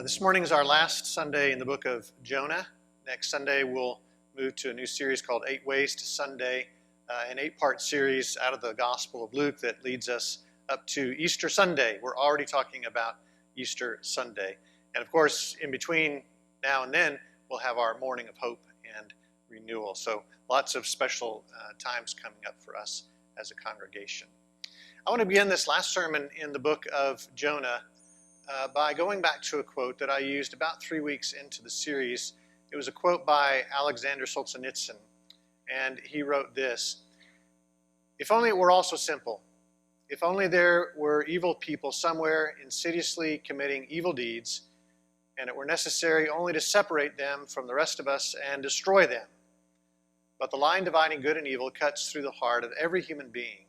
This morning is our last Sunday in the book of Jonah. Next Sunday we'll move to a new series called 8 Ways to Sunday, an 8-part series out of the Gospel of Luke that leads us up to Easter Sunday. We're already talking about Easter Sunday. And of course, in between now and then, we'll have our morning of hope and renewal. So lots of special times coming up for us as a congregation. I want to begin this last sermon in the book of Jonah by going back to a quote that I used about 3 weeks into the series. It was a quote by Alexander Solzhenitsyn, and he wrote this: "If only it were all so simple. If only there were evil people somewhere insidiously committing evil deeds, and it were necessary only to separate them from the rest of us and destroy them. But the line dividing good and evil cuts through the heart of every human being,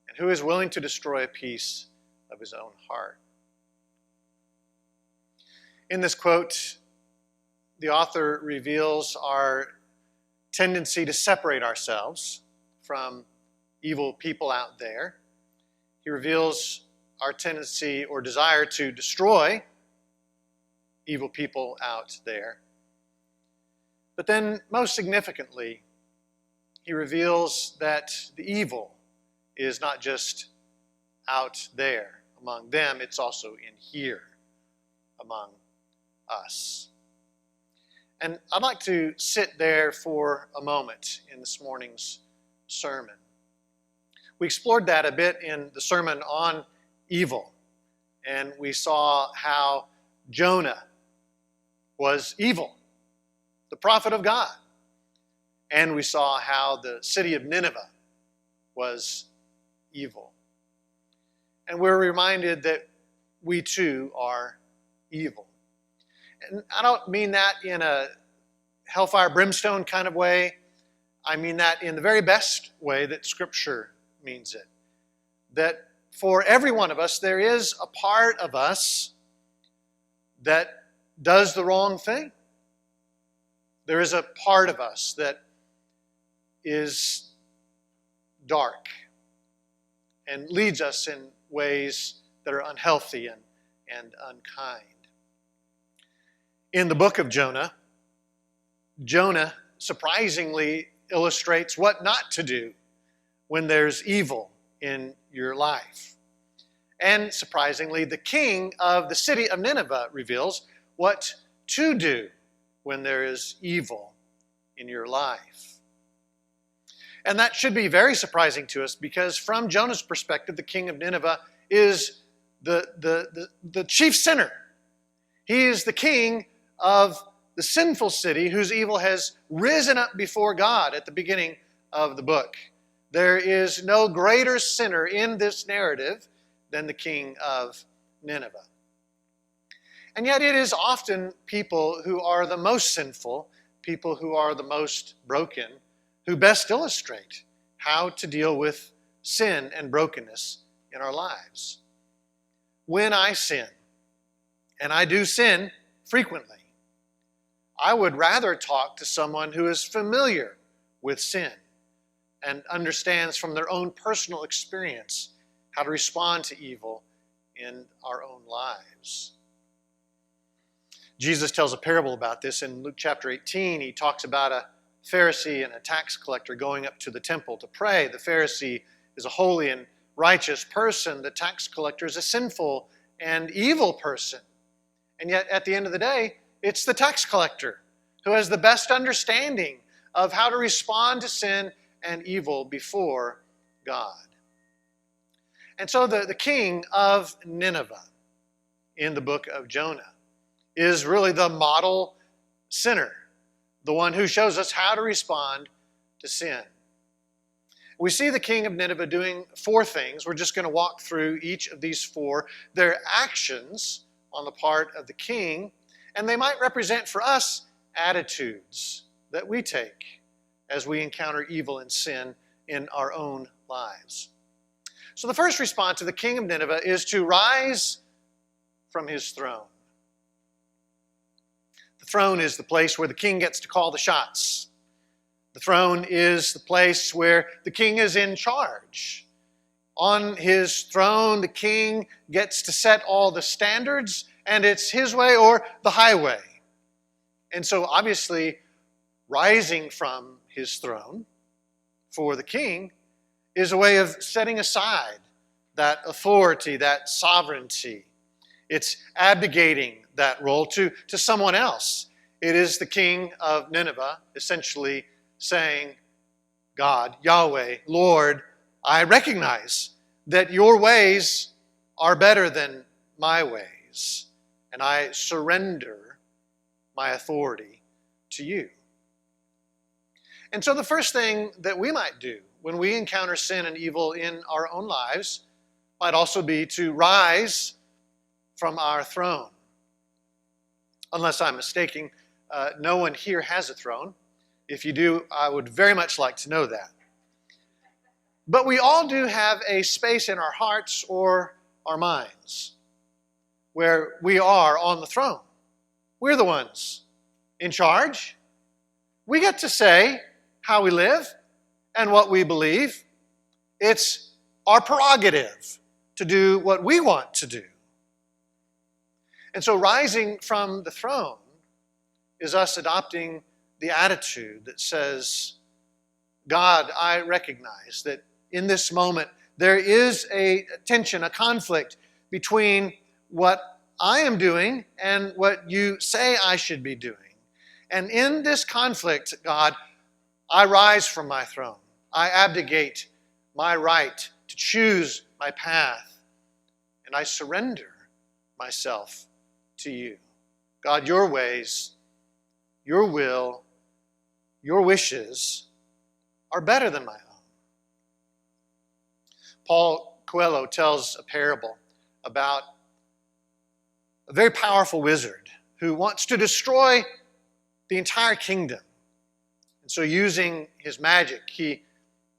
and who is willing to destroy a piece of his own heart?" In this quote, the author reveals our tendency to separate ourselves from evil people out there. He reveals our tendency or desire to destroy evil people out there. But then, most significantly, he reveals that the evil is not just out there among them, it's also in here among us. And I'd like to sit there for a moment in this morning's sermon. We explored that a bit in the sermon on evil, and we saw how Jonah was evil, the prophet of God, and we saw how the city of Nineveh was evil. And we're reminded that we too are evil. And I don't mean that in a hellfire brimstone kind of way. I mean that in the very best way that Scripture means it. That for every one of us, there is a part of us that does the wrong thing. There is a part of us that is dark and leads us in ways that are unhealthy and unkind. In the book of Jonah, Jonah surprisingly illustrates what not to do when there's evil in your life. And surprisingly, the king of the city of Nineveh reveals what to do when there is evil in your life. And that should be very surprising to us, because from Jonah's perspective, the king of Nineveh is the chief sinner. He is the king of the sinful city whose evil has risen up before God at the beginning of the book. There is no greater sinner in this narrative than the king of Nineveh. And yet it is often people who are the most sinful, people who are the most broken, who best illustrate how to deal with sin and brokenness in our lives. When I sin, and I do sin frequently, I would rather talk to someone who is familiar with sin and understands from their own personal experience how to respond to evil in our own lives. Jesus tells a parable about this in Luke chapter 18. He talks about a Pharisee and a tax collector going up to the temple to pray. The Pharisee is a holy and righteous person. The tax collector is a sinful and evil person. And yet, at the end of the day, it's the tax collector who has the best understanding of how to respond to sin and evil before God. And so the king of Nineveh in the book of Jonah is really the model sinner, the one who shows us how to respond to sin. We see the king of Nineveh doing 4 things. We're just going to walk through each of these 4. They're actions on the part of the king, and they might represent for us attitudes that we take as we encounter evil and sin in our own lives. So the first response to the king of Nineveh is to rise from his throne. The throne is the place where the king gets to call the shots. The throne is the place where the king is in charge. On his throne, the king gets to set all the standards and it's his way or the highway. And so obviously, rising from his throne for the king is a way of setting aside that authority, that sovereignty. It's abdicating that role to someone else. It is the king of Nineveh essentially saying, God, Yahweh, Lord, I recognize that your ways are better than my ways, and I surrender my authority to you. And so the first thing that we might do when we encounter sin and evil in our own lives might also be to rise from our throne. Unless I'm mistaken, no one here has a throne. If you do, I would very much like to know that. But we all do have a space in our hearts or our minds where we are on the throne. We're the ones in charge. We get to say how we live and what we believe. It's our prerogative to do what we want to do. And so rising from the throne is us adopting the attitude that says, God, I recognize that in this moment there is a tension, a conflict between what I am doing and what you say I should be doing. And in this conflict, God, I rise from my throne. I abdicate my right to choose my path, and I surrender myself to you. God, your ways, your will, your wishes are better than my own. Paul Coelho tells a parable about a very powerful wizard who wants to destroy the entire kingdom. And so using his magic, he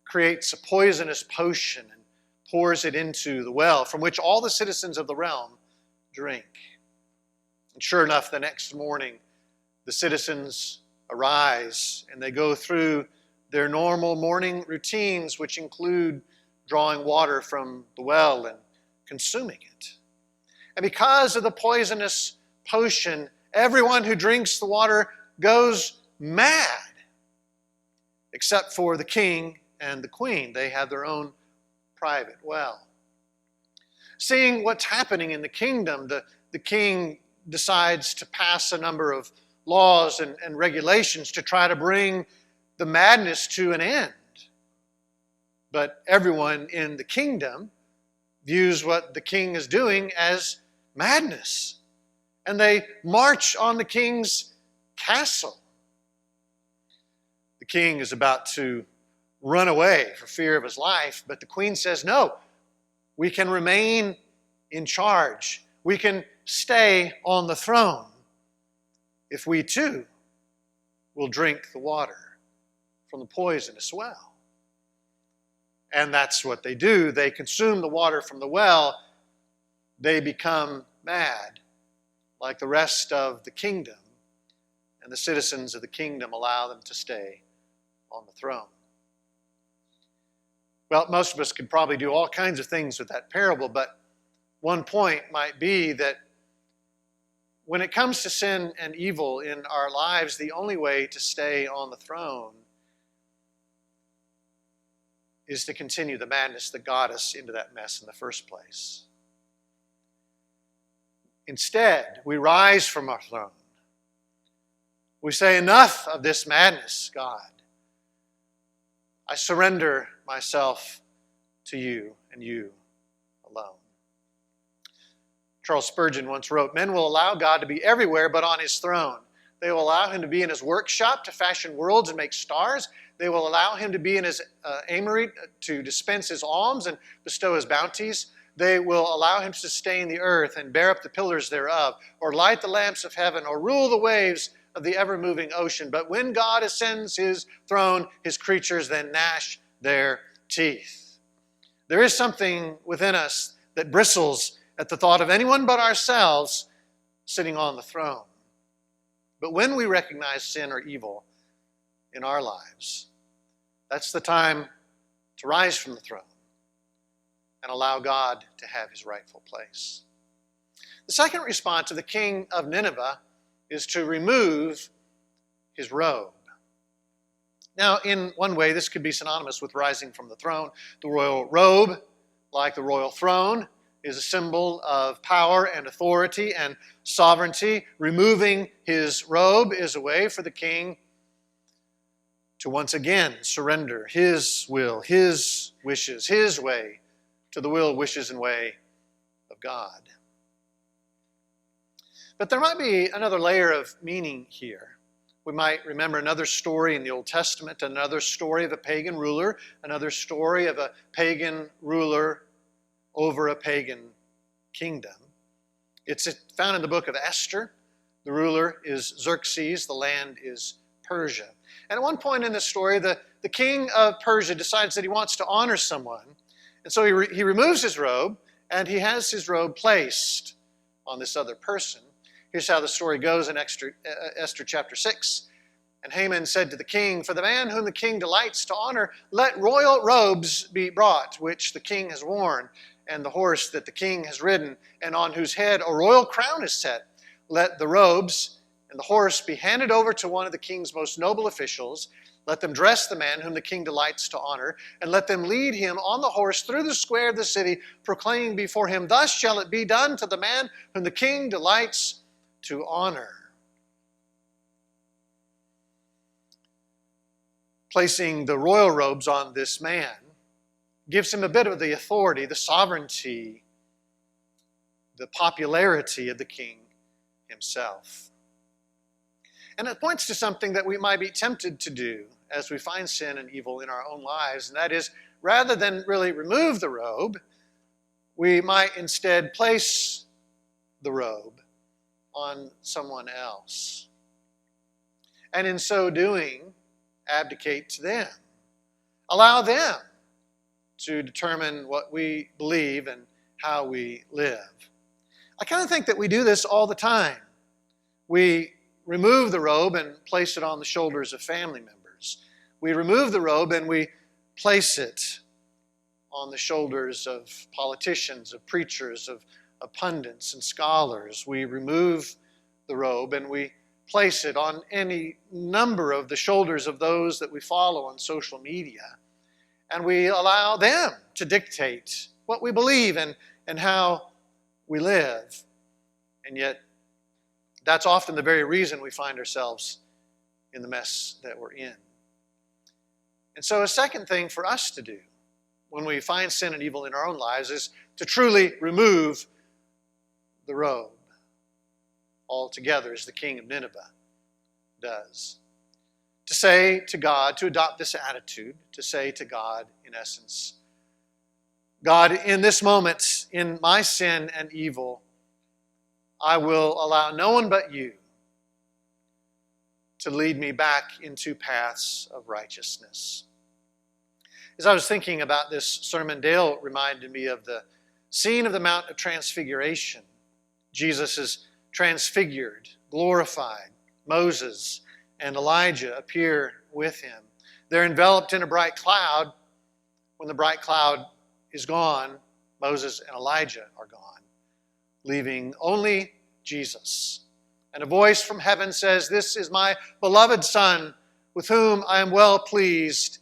creates a poisonous potion and pours it into the well from which all the citizens of the realm drink. And sure enough, the next morning, the citizens arise and they go through their normal morning routines, which include drawing water from the well and consuming it. And because of the poisonous potion, everyone who drinks the water goes mad, except for the king and the queen. They have their own private well. Seeing what's happening in the kingdom, the king decides to pass a number of laws and regulations to try to bring the madness to an end. But everyone in the kingdom views what the king is doing as madness. And they march on the king's castle. The king is about to run away for fear of his life, but the queen says, no, we can remain in charge. We can stay on the throne if we too will drink the water from the poisonous well. And that's what they do. They consume the water from the well. They become mad like the rest of the kingdom. And the citizens of the kingdom allow them to stay on the throne. Well, most of us could probably do all kinds of things with that parable, but one point might be that when it comes to sin and evil in our lives, the only way to stay on the throne is to continue the madness that got us into that mess in the first place. Instead, we rise from our throne. We say, enough of this madness, God. I surrender myself to you and you alone. Charles Spurgeon once wrote, men will allow God to be everywhere but on his throne. They will allow him to be in his workshop to fashion worlds and make stars. They will allow him to be in his armory to dispense his alms and bestow his bounties. They will allow him to sustain the earth and bear up the pillars thereof, or light the lamps of heaven, or rule the waves of the ever-moving ocean. But when God ascends his throne, his creatures then gnash their teeth. There is something within us that bristles at the thought of anyone but ourselves sitting on the throne. But when we recognize sin or evil in our lives, that's the time to rise from the throne and allow God to have his rightful place. The second response of the king of Nineveh is to remove his robe. Now, in one way, this could be synonymous with rising from the throne. The royal robe, like the royal throne, is a symbol of power and authority and sovereignty. Removing his robe is a way for the king to once again surrender his will, his wishes, his way to the will, wishes, and way of God. But there might be another layer of meaning here. We might remember another story in the Old Testament, another story of a pagan ruler, another story of a pagan ruler over a pagan kingdom. It's found in the book of Esther. The ruler is Xerxes, the land is Persia. And at one point in the story, the king of Persia decides that he wants to honor someone. And so he removes his robe, and he has his robe placed on this other person. Here's how the story goes in Esther chapter 6. And Haman said to the king, "For the man whom the king delights to honor, let royal robes be brought, which the king has worn, and the horse that the king has ridden, and on whose head a royal crown is set. Let the robes and the horse be handed over to one of the king's most noble officials. Let them dress the man whom the king delights to honor, and let them lead him on the horse through the square of the city, proclaiming before him, 'Thus shall it be done to the man whom the king delights to honor.'" Placing the royal robes on this man gives him a bit of the authority, the sovereignty, the popularity of the king himself. And it points to something that we might be tempted to do as we find sin and evil in our own lives, and that is, rather than really remove the robe, we might instead place the robe on someone else. And in so doing, abdicate to them. Allow them to determine what we believe and how we live. I kind of think that we do this all the time. We remove the robe and place it on the shoulders of family members. We remove the robe and we place it on the shoulders of politicians, of preachers, of pundits and scholars. We remove the robe and we place it on any number of the shoulders of those that we follow on social media. And we allow them to dictate what we believe and how we live. And yet, that's often the very reason we find ourselves in the mess that we're in. And so a second thing for us to do when we find sin and evil in our own lives is to truly remove the robe altogether, as the king of Nineveh does. To say to God, to adopt this attitude, to say to God, in essence, "God, in this moment, in my sin and evil, I will allow no one but you to lead me back into paths of righteousness." As I was thinking about this sermon, Dale reminded me of the scene of the Mount of Transfiguration. Jesus is transfigured, glorified. Moses and Elijah appear with him. They're enveloped in a bright cloud. When the bright cloud is gone, Moses and Elijah are gone, leaving only Jesus. And a voice from heaven says, "This is my beloved Son, with whom I am well pleased.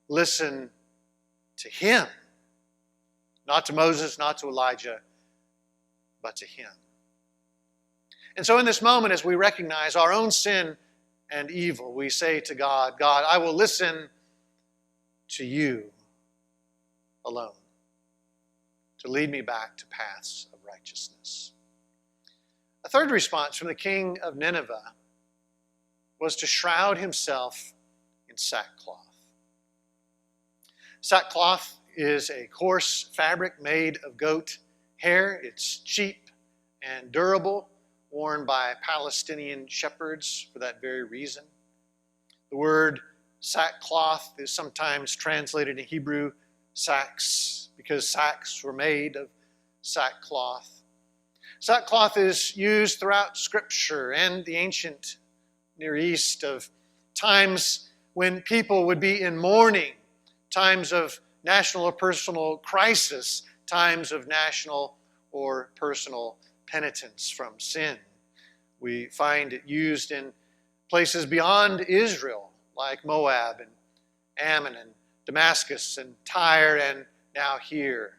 Listen to him." Not to Moses, not to Elijah, but to him. And so in this moment, as we recognize our own sin and evil, we say to God, "God, I will listen to you alone to lead me back to paths of righteousness." A third response from the king of Nineveh was to shroud himself in sackcloth. Sackcloth is a coarse fabric made of goat hair. It's cheap and durable, worn by Palestinian shepherds for that very reason. The word sackcloth is sometimes translated in Hebrew sacks, because sacks were made of sackcloth. Sackcloth is used throughout Scripture and the ancient Near East of times when people would be in mourning, times of national or personal crisis, times of national or personal penitence from sin. We find it used in places beyond Israel, like Moab and Ammon and Damascus and Tyre, and now here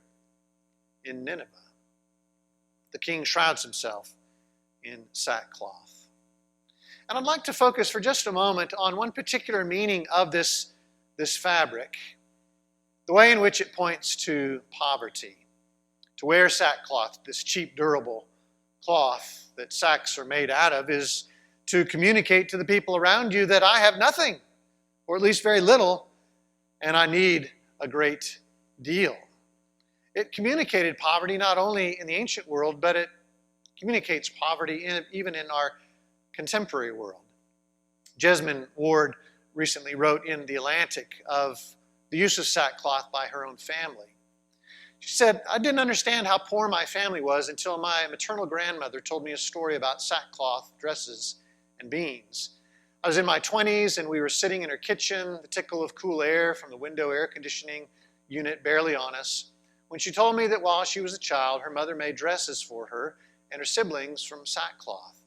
in Nineveh. The king shrouds himself in sackcloth. And I'd like to focus for just a moment on one particular meaning of this fabric, the way in which it points to poverty. To wear sackcloth, this cheap, durable cloth that sacks are made out of, is to communicate to the people around you that I have nothing, or at least very little, and I need a great deal. It communicated poverty not only in the ancient world, but it communicates poverty even in our contemporary world. Jesmyn Ward recently wrote in The Atlantic of the use of sackcloth by her own family. She said, I didn't understand how poor my family was until my maternal grandmother told me a story about sackcloth dresses and beans. I was in my 20s and we were sitting in her kitchen, the tickle of cool air from the window air conditioning unit barely on us, when she told me that while she was a child, her mother made dresses for her and her siblings from sackcloth,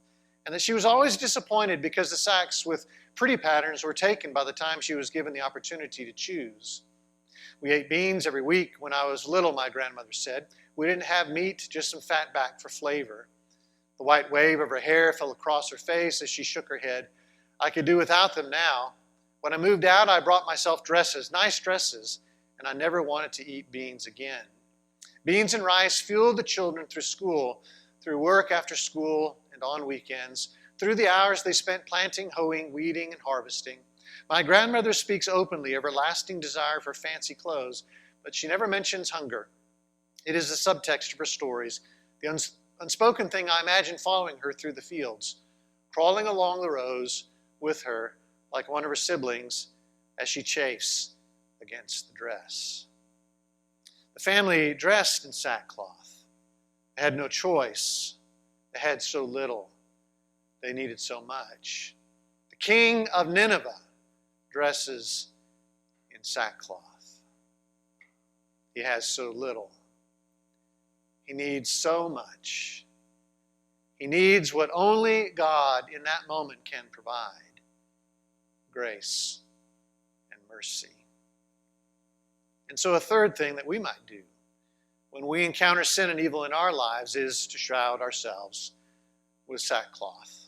and that she was always disappointed because the sacks with pretty patterns were taken by the time she was given the opportunity to choose. We ate beans every week when I was little, my grandmother said. We didn't have meat, just some fat back for flavor. The white wave of her hair fell across her face as she shook her head. I could do without them now. When I moved out, I brought myself dresses, nice dresses, and I never wanted to eat beans again. Beans and rice fueled the children through school, through work after school and on weekends, through the hours they spent planting, hoeing, weeding, and harvesting. My grandmother speaks openly of her lasting desire for fancy clothes, but she never mentions hunger. It is the subtext of her stories, the unspoken thing I imagine following her through the fields, crawling along the rows with her like one of her siblings as she chafes against the dress. The family dressed in sackcloth. They had no choice. They had so little. They needed so much. The king of Nineveh dresses in sackcloth. He has so little. He needs so much. He needs what only God in that moment can provide: grace and mercy. And so a third thing that we might do when we encounter sin and evil in our lives is to shroud ourselves with sackcloth.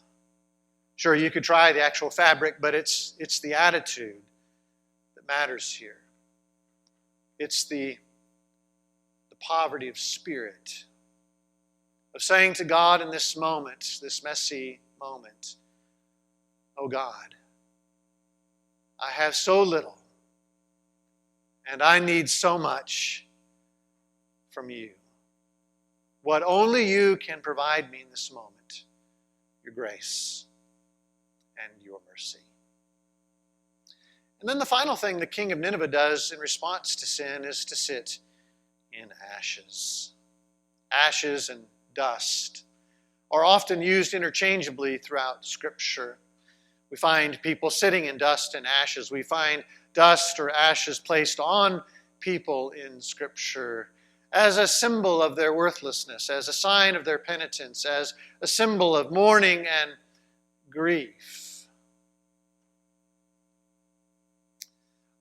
Sure, you could try the actual fabric, but it's the attitude that matters here. It's the poverty of spirit, of saying to God in this moment, this messy moment, oh God, I have so little, and I need so much from you. What only you can provide me in this moment, your grace and your mercy. And then the final thing the king of Nineveh does in response to sin is to sit in ashes. Ashes and dust are often used interchangeably throughout Scripture. We find people sitting in dust and ashes. We find dust or ashes placed on people in Scripture as a symbol of their worthlessness, as a sign of their penitence, as a symbol of mourning and grief.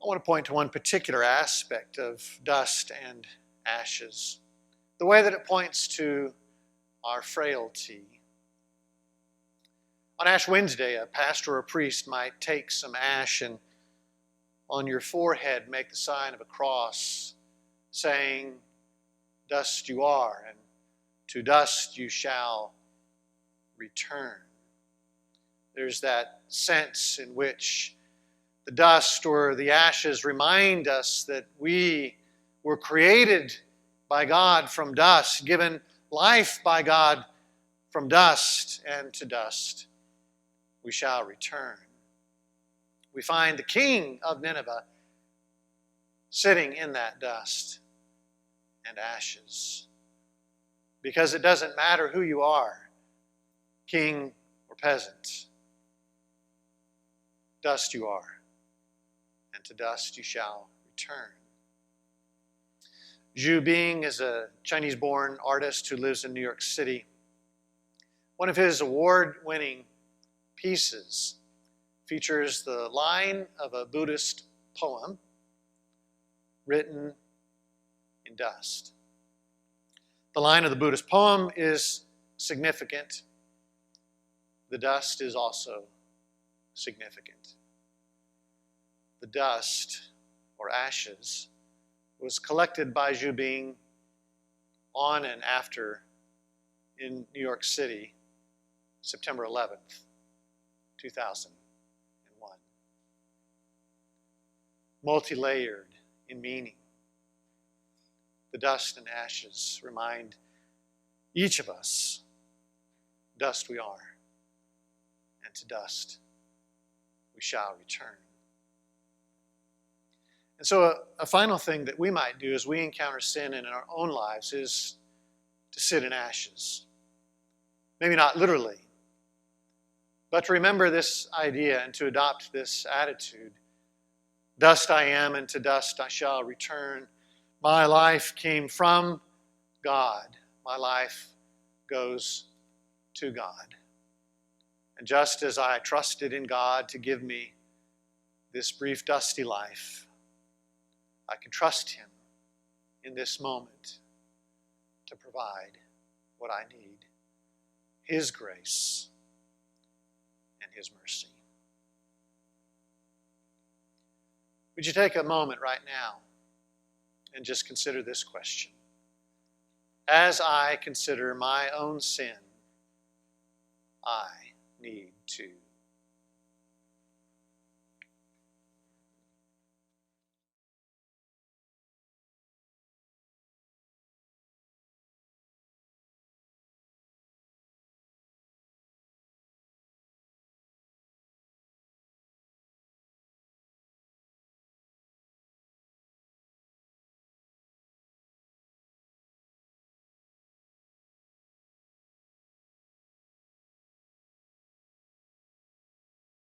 I want to point to one particular aspect of dust and ashes, the way that it points to our frailty. On Ash Wednesday, a pastor or a priest might take some ash and on your forehead make the sign of a cross, saying, dust you are, and to dust you shall return. There's that sense in which the dust or the ashes remind us that we were created by God from dust, given life by God from dust, and to dust we shall return. We find the king of Nineveh sitting in that dust and ashes. Because it doesn't matter who you are, king or peasant, dust you are, and to dust you shall return. Zhu Bing is a Chinese-born artist who lives in New York City. One of his award-winning pieces features the line of a Buddhist poem written in dust. The line of the Buddhist poem is significant. The dust is also significant. The dust, or ashes, was collected by Zhu Bing on and after in New York City, September 11th, 2001. Multi-layered in meaning. The dust and ashes remind each of us, dust we are, and to dust we shall return. And so a final thing that we might do as we encounter sin in our own lives is to sit in ashes. Maybe not literally, but to remember this idea and to adopt this attitude. Dust I am, and to dust I shall return. My life came from God. My life goes to God. And just as I trusted in God to give me this brief dusty life, I can trust Him in this moment to provide what I need, His grace and His mercy. Would you take a moment right now and just consider this question? As I consider my own sin, I need to